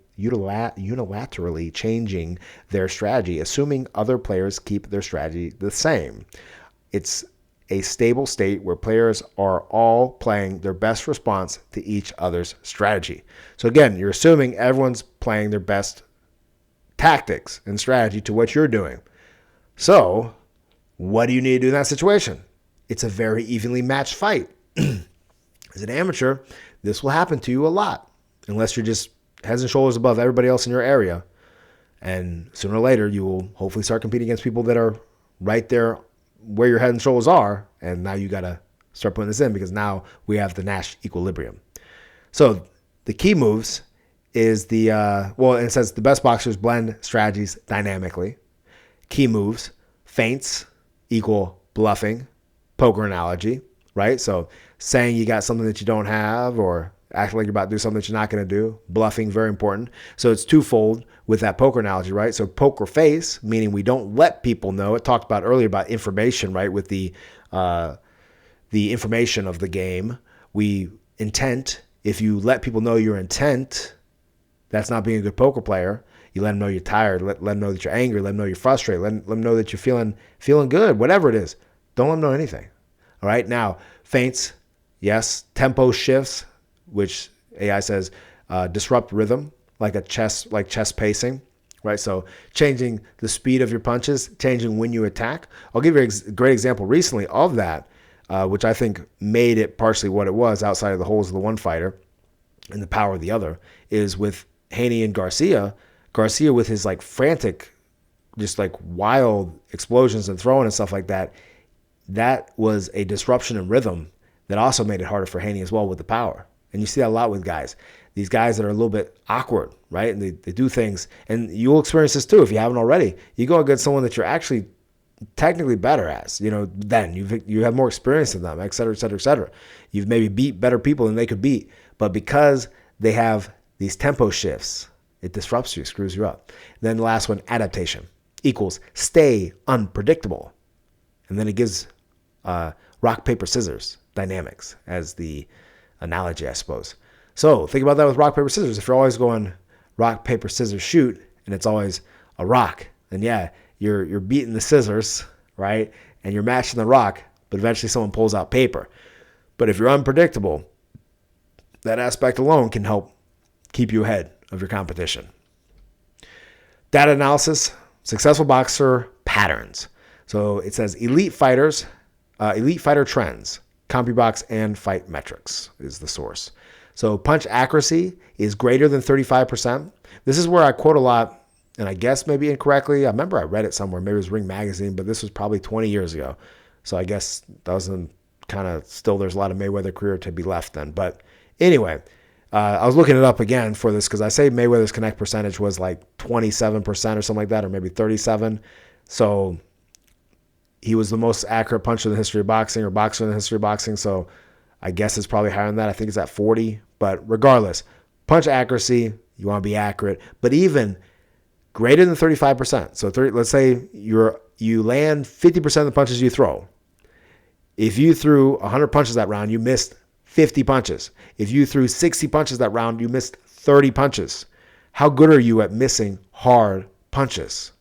changing their strategy, assuming other players keep their strategy the same. It's a stable state where players are all playing their best response to each other's strategy. So again, you're assuming everyone's playing their best tactics and strategy to what you're doing. So what do you need to do in that situation? It's a very evenly matched fight. As an amateur, this will happen to you a lot, unless you're just heads and shoulders above everybody else in your area. And sooner or later, you will hopefully start competing against people that are right there where your head and shoulders are, and now you got to start putting this in because now we have the Nash Equilibrium. So the key moves is it says the best boxers blend strategies dynamically. Key moves, feints equal bluffing, poker analogy, right? So saying you got something that you don't have or acting like you're about to do something that you're not going to do. Bluffing, very important. So it's twofold with that poker analogy, right? So poker face, meaning we don't let people know. It talked about earlier about information, right? With the information of the game. Intent, if you let people know your intent, that's not being a good poker player. You let them know you're tired. Let them know that you're angry. Let them know you're frustrated. Let them know that you're feeling good, whatever it is. Don't let them know anything. All right? Now, feints, yes. Tempo shifts, which AI says disrupt rhythm, like chess pacing, right? So changing the speed of your punches, changing when you attack. I'll give you a great example recently of that, which I think made it partially what it was outside of the holes of the one fighter and the power of the other, is with Haney and Garcia. Garcia with his frantic, just wild explosions and throwing and stuff like that. That was a disruption in rhythm that also made it harder for Haney as well with the power. And you see that a lot with guys. These guys that are a little bit awkward, right? And they do things. And you'll experience this too if you haven't already. You go against someone that you're actually technically better as, then you have more experience than them, et cetera, et cetera, et cetera. You've maybe beat better people than they could beat. But because they have these tempo shifts, it disrupts you, screws you up. Then the last one, adaptation, equals stay unpredictable. And then it gives rock, paper, scissors dynamics as the analogy, I suppose. So think about that with rock, paper, scissors. If you're always going rock, paper, scissors, shoot, and it's always a rock, then yeah, you're beating the scissors, right? And you're matching the rock, but eventually someone pulls out paper. But if you're unpredictable, that aspect alone can help keep you ahead of your competition. Data analysis, successful boxer patterns. So it says elite fighter trends, CompuBox and Fight Metrics is the source. So punch accuracy is greater than 35%. This is where I quote a lot, and I guess maybe incorrectly. I remember I read it somewhere. Maybe it was Ring Magazine, but this was probably 20 years ago. So I guess there's a lot of Mayweather career to be left then. But anyway, I was looking it up again for this because I say Mayweather's connect percentage was like 27% or something like that, or maybe 37. So he was the most accurate puncher in the history of boxing, or boxer in the history of boxing. So I guess it's probably higher than that. I think it's at 40. But regardless, punch accuracy, you want to be accurate, but even greater than 35%. So let's say you land 50% of the punches you throw. If you threw 100 punches that round, you missed 50 punches. If you threw 60 punches that round, you missed 30 punches. How good are you at missing hard punches?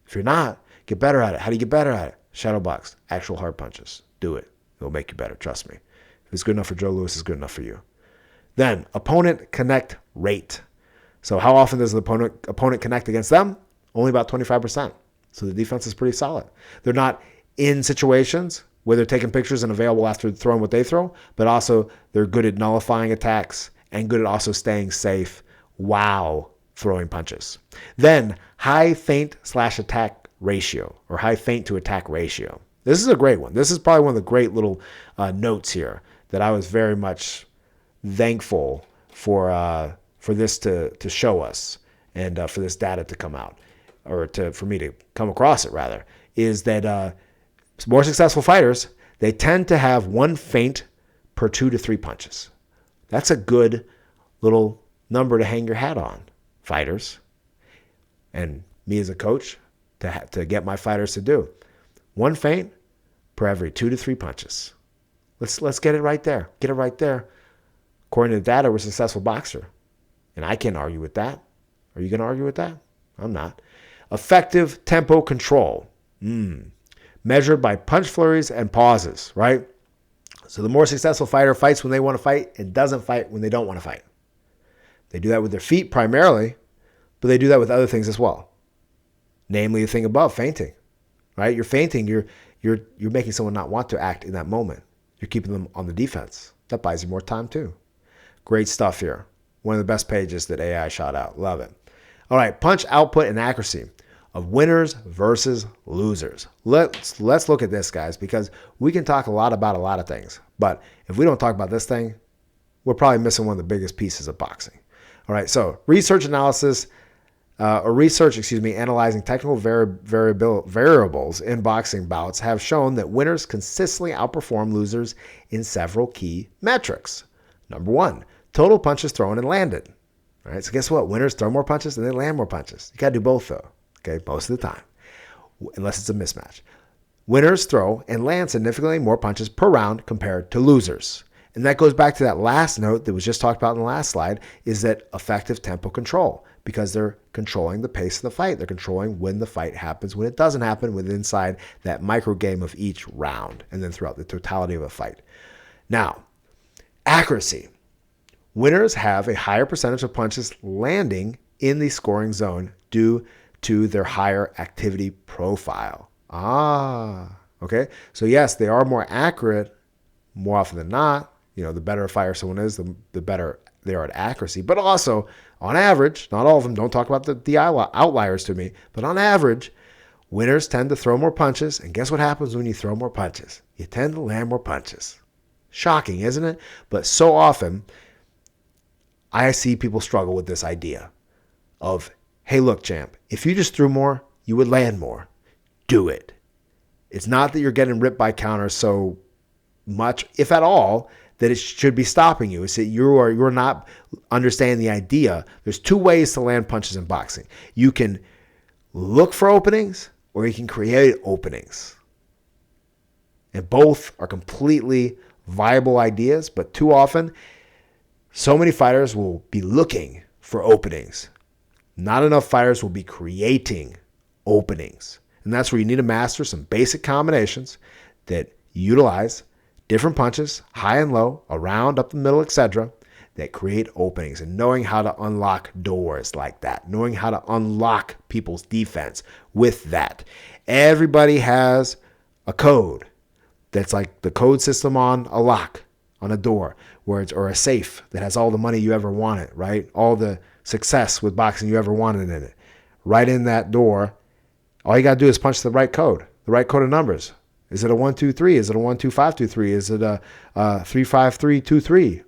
If you're not, get better at it. How do you get better at it? Shadow box, actual hard punches. Do it. It'll make you better. Trust me. If it's good enough for Joe Louis, it's good enough for you. Then opponent connect rate. So how often does the opponent connect against them? Only about 25%. So the defense is pretty solid. They're not in situations where they're taking pictures and available after throwing what they throw, but also they're good at nullifying attacks and good at also staying safe while throwing punches. Then high feint/attack ratio, or high feint to attack ratio. This is a great one. This is probably one of the great little notes here that I was very much thankful for this to show us, and for this data to come out, or for me to come across it rather, is that more successful fighters, they tend to have one feint per 2 to 3 punches. That's a good little number to hang your hat on, fighters. And me as a coach, to get my fighters to do. One feint per every 2 to 3 punches. Let's get it right there. Get it right there. According to the data, we're a successful boxer. And I can't argue with that. Are you going to argue with that? I'm not. Effective tempo control. Measured by punch flurries and pauses, right? So the more successful fighter fights when they want to fight and doesn't fight when they don't want to fight. They do that with their feet primarily, but they do that with other things as well. Namely, the thing above, feinting, right? You're feinting. You're making someone not want to act in that moment. You're keeping them on the defense. That buys you more time too. Great stuff here. One of the best pages that AI shot out. Love it. All right, punch output and accuracy of winners versus losers. Let's look at this, guys, because we can talk a lot about a lot of things, but if we don't talk about this thing, we're probably missing one of the biggest pieces of boxing. All right, so research analyzing technical variables in boxing bouts have shown that winners consistently outperform losers in several key metrics. Number 1, total punches thrown and landed. All right, so guess what? Winners throw more punches and they land more punches. You got to do both, though. Okay, most of the time, unless it's a mismatch. Winners throw and land significantly more punches per round compared to losers. And that goes back to that last note that was just talked about in the last slide, is that effective tempo control, because they're controlling the pace of the fight. They're controlling when the fight happens, when it doesn't happen, within inside that micro game of each round, and then throughout the totality of a fight. Now, accuracy. Winners have a higher percentage of punches landing in the scoring zone due to their higher activity profile. Okay. So yes, they are more accurate more often than not. You know, the better a fighter someone is, the better they are at accuracy. But also, on average, not all of them, don't talk about the outliers to me, but on average, winners tend to throw more punches. And guess what happens when you throw more punches? You tend to land more punches. Shocking, isn't it? But so often, I see people struggle with this idea of, hey, look, champ, if you just threw more, you would land more. Do it. It's not that you're getting ripped by counters so much, if at all, that it should be stopping you. It's that you're not understanding the idea. There's 2 ways to land punches in boxing. You can look for openings or you can create openings. And both are completely viable ideas, but too often, so many fighters will be looking for openings. Not enough fighters will be creating openings. And that's where you need to master some basic combinations that utilize different punches, high and low, around, up the middle, etc., that create openings, and knowing how to unlock doors like that, knowing how to unlock people's defense with that. Everybody has a code that's like the code system on a lock, on a door, or a safe that has all the money you ever wanted, right? All the success with boxing you ever wanted in it. Right in that door, all you got to do is punch the right code of numbers. Is it a 1, 2, 3? Is it a 1, 2, 5, 2, 3? Is it a 3, 5, 3, 2, 3?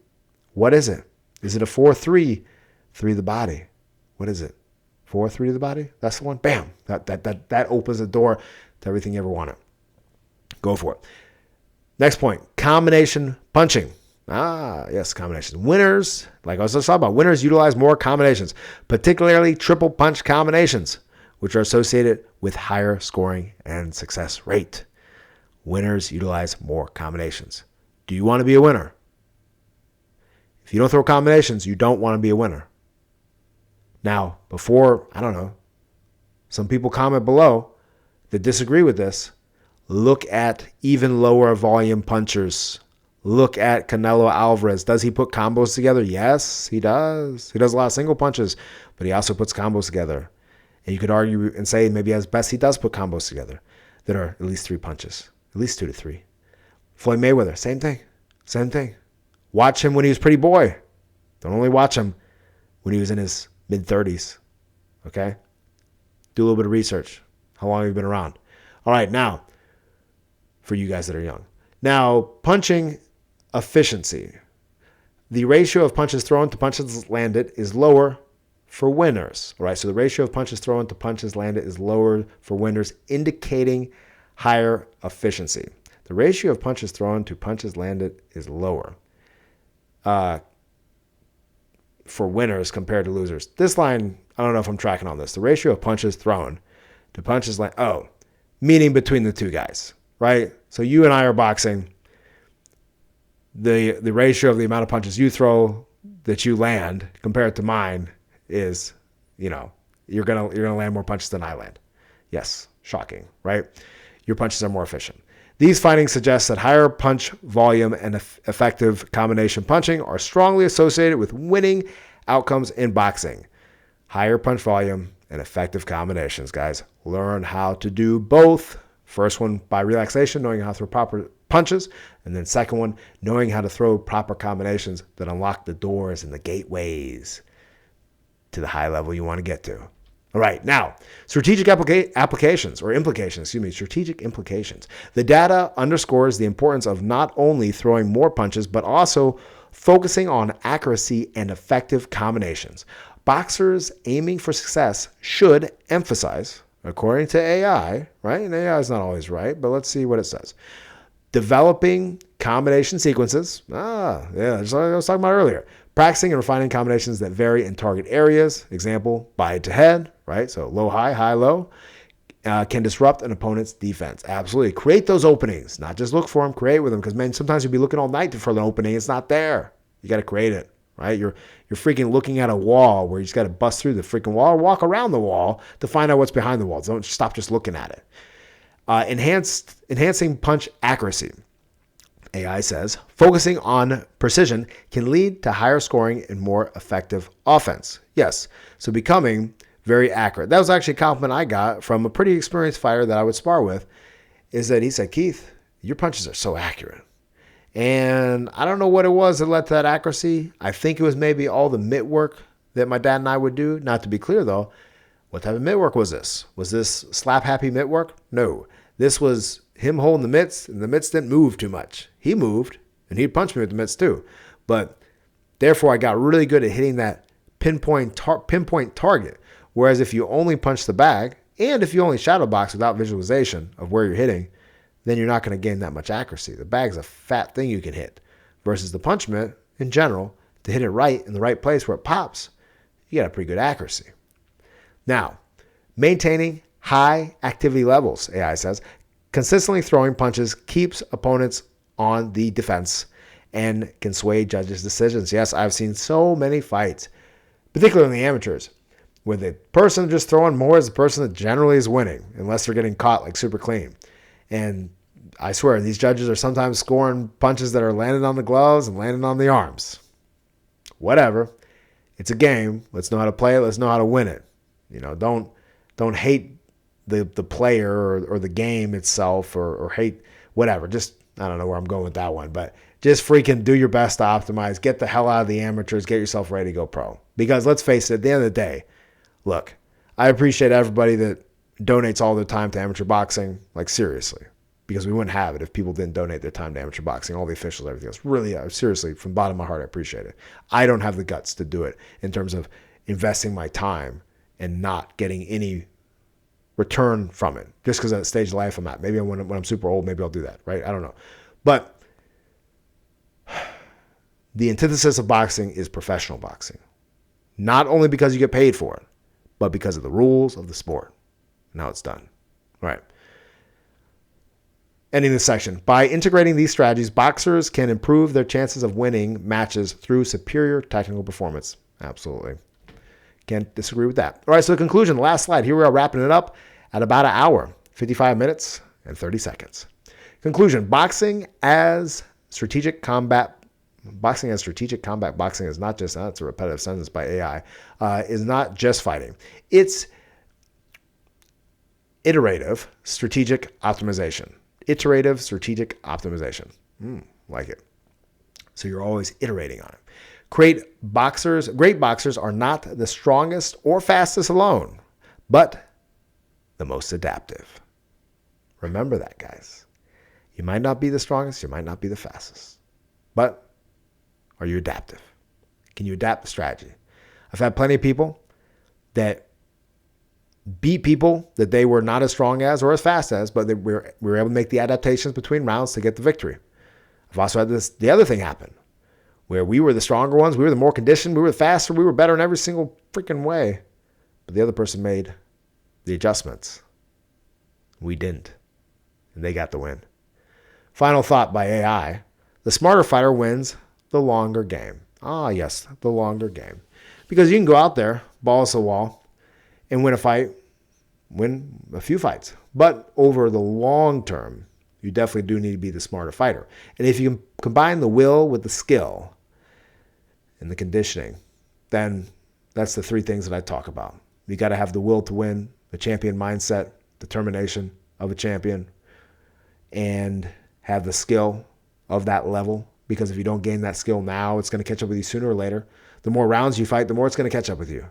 What is it? Is it a 4-3, 3 to the body? What is it? 4-3 to the body? That's the one? Bam. That opens the door to everything you ever wanted. Go for it. Next point, combination punching. Yes, combinations. Winners, like I was just talking about, winners utilize more combinations, particularly triple punch combinations, which are associated with higher scoring and success rate. Winners utilize more combinations. Do you want to be a winner? If you don't throw combinations, you don't want to be a winner. Now, before, I don't know, some people comment below that disagree with this, look at even lower volume punchers. Look at Canelo Alvarez. Does he put combos together? Yes, he does. He does a lot of single punches, but he also puts combos together. And you could argue and say maybe as best he does put combos together that are at least 3 punches, at least 2 to 3. Floyd Mayweather, same thing. Same thing. Watch him when he was pretty boy. Don't only watch him when he was in his mid-30s. Okay? Do a little bit of research. How long have you been around? All right, now, for you guys that are young. Now, punching efficiency. The ratio of punches thrown to punches landed is lower for winners. All right, so the ratio of punches thrown to punches landed is lower for winners, indicating higher efficiency. The ratio of punches thrown to punches landed is lower for winners compared to losers. This line, I don't know if I'm tracking on this. The ratio of punches thrown to punches landed, meaning between the two guys, right? So you and I are boxing. The ratio of the amount of punches you throw that you land compared to mine is, you're gonna land more punches than I land. Yes, shocking, right? Your punches are more efficient. These findings suggest that higher punch volume and effective combination punching are strongly associated with winning outcomes in boxing. Higher punch volume and effective combinations, guys. Learn how to do both. First one, by relaxation, knowing how to throw proper punches. And then second one, knowing how to throw proper combinations that unlock the doors and the gateways to the high level you want to get to. All right, now, strategic implications. The data underscores the importance of not only throwing more punches, but also focusing on accuracy and effective combinations. Boxers aiming for success should emphasize, according to AI, right? And AI is not always right, but let's see what it says. Developing combination sequences. That's what I was talking about earlier. Practicing and refining combinations that vary in target areas. Example, body to head, right? So low, high, low. Can disrupt an opponent's defense. Absolutely. Create those openings. Not just look for them, create with them. Because, man, sometimes you'll be looking all night for an opening. It's not there. You got to create it, right? You're freaking looking at a wall where you just got to bust through the freaking wall or walk around the wall to find out what's behind the wall. Don't stop just looking at it. Enhancing punch accuracy. AI says, focusing on precision can lead to higher scoring and more effective offense. Yes, so becoming very accurate. That was actually a compliment I got from a pretty experienced fighter that I would spar with, is that he said, Keith, your punches are so accurate. And I don't know what it was that led to that accuracy. I think it was maybe all the mitt work that my dad and I would do. Not to be clear, though, what type of mitt work was this? Was this slap-happy mitt work? No. This was him holding the mitts, and the mitts didn't move too much. He moved, and he'd punch me with the mitts too. But therefore, I got really good at hitting that pinpoint target. Whereas if you only punch the bag, and if you only shadow box without visualization of where you're hitting, then you're not going to gain that much accuracy. The bag's a fat thing you can hit. Versus the punch mitt, in general, to hit it right in the right place where it pops, you got a pretty good accuracy. Now, maintaining high activity levels, AI says. Consistently throwing punches keeps opponents on the defense and can sway judges' decisions. Yes, I've seen so many fights, particularly in the amateurs, where the person just throwing more is the person that generally is winning, unless they're getting caught like super clean. And I swear, these judges are sometimes scoring punches that are landing on the gloves and landing on the arms. Whatever. It's a game. Let's know how to play it. Let's know how to win it. Don't hate the player or the game itself or hate whatever. Just, I don't know where I'm going with that one, but just freaking do your best to optimize. Get the hell out of the amateurs. Get yourself ready to go pro. Because let's face it, at the end of the day, look, I appreciate everybody that donates all their time to amateur boxing. Like, seriously. because we wouldn't have it if people didn't donate their time to amateur boxing, all the officials, everything else. Really, seriously, from the bottom of my heart, I appreciate it. I don't have the guts to do it in terms of investing my time and not getting any return from it, just because of the stage of life I'm at. Maybe when I'm super old, maybe I'll do that, right? I don't know. But the antithesis of boxing is professional boxing. Not only because you get paid for it, but because of the rules of the sport. Now it's done. All right. Ending this section. By integrating these strategies, boxers can improve their chances of winning matches through superior technical performance. Absolutely. Can't disagree with that. All right, so the conclusion, the last slide. Here we are wrapping it up at about an hour, 55 minutes and 30 seconds. Conclusion, boxing as strategic combat. Boxing is not just, that's a repetitive sentence by AI, is not just fighting. It's iterative strategic optimization. Iterative strategic optimization. Like it. So you're always iterating on it. Great boxers are not the strongest or fastest alone, but the most adaptive. Remember that, guys. You might not be the strongest, you might not be the fastest, but are you adaptive? Can you adapt the strategy? I've had plenty of people that beat people that they were not as strong as or as fast as, but we were able to make the adaptations between rounds to get the victory. I've also had the other thing happen, where we were the stronger ones, we were the more conditioned, we were the faster, we were better in every single freaking way, but the other person made the adjustments. We didn't, and they got the win. Final thought by AI, the smarter fighter wins the longer game. Ah, yes, the longer game. Because you can go out there, balls to the wall, and win a fight, win a few fights. But over the long term, you definitely do need to be the smarter fighter. And if you can combine the will with the skill and the conditioning, then that's the three things that I talk about. You got to have the will to win, the champion mindset, determination of a champion, and have the skill of that level. Because if you don't gain that skill now, it's going to catch up with you sooner or later. The more rounds you fight, the more it's going to catch up with you.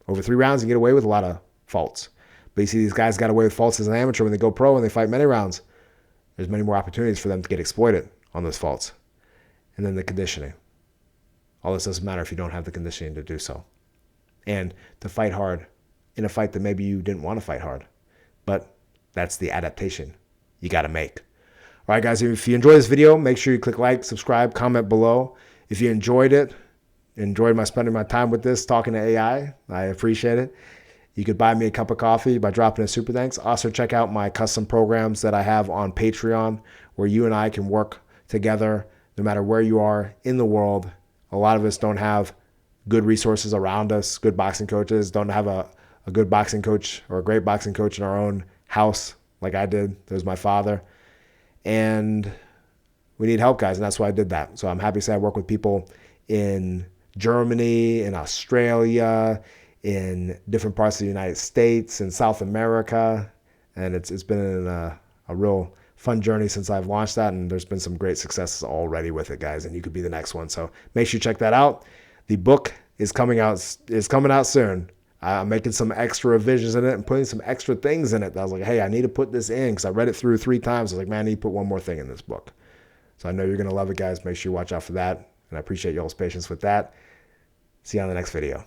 Over 3 rounds, you get away with a lot of faults. But you see these guys got away with faults as an amateur when they go pro and they fight many rounds. There's many more opportunities for them to get exploited on those faults. And then the conditioning. All this doesn't matter if you don't have the conditioning to do so. And to fight hard in a fight that maybe you didn't want to fight hard. But that's the adaptation you got to make. All right, guys, if you enjoyed this video, make sure you click like, subscribe, comment below. If you enjoyed it, enjoyed spending my time with this, talking to AI, I appreciate it. You could buy me a cup of coffee by dropping a super thanks. Also, check out my custom programs that I have on Patreon, where you and I can work together no matter where you are in the world. A lot of us don't have good resources around us, good boxing coaches, don't have a good boxing coach or a great boxing coach in our own house like I did. There's my father. And we need help, guys, and that's why I did that. So I'm happy to say I work with people in Germany, in Australia, in different parts of the United States, in South America, and it's been a real fun journey since I've launched that, and there's been some great successes already with it, guys, and you could be the next one. So make sure you check that out. The book is coming out soon. I'm making some extra revisions in it and putting some extra things in it. I was like, hey, I need to put this in because I read it through 3 times. I was like, man, I need to put one more thing in this book. So I know you're going to love it, guys. Make sure you watch out for that. And I appreciate y'all's patience with that. See you on the next video.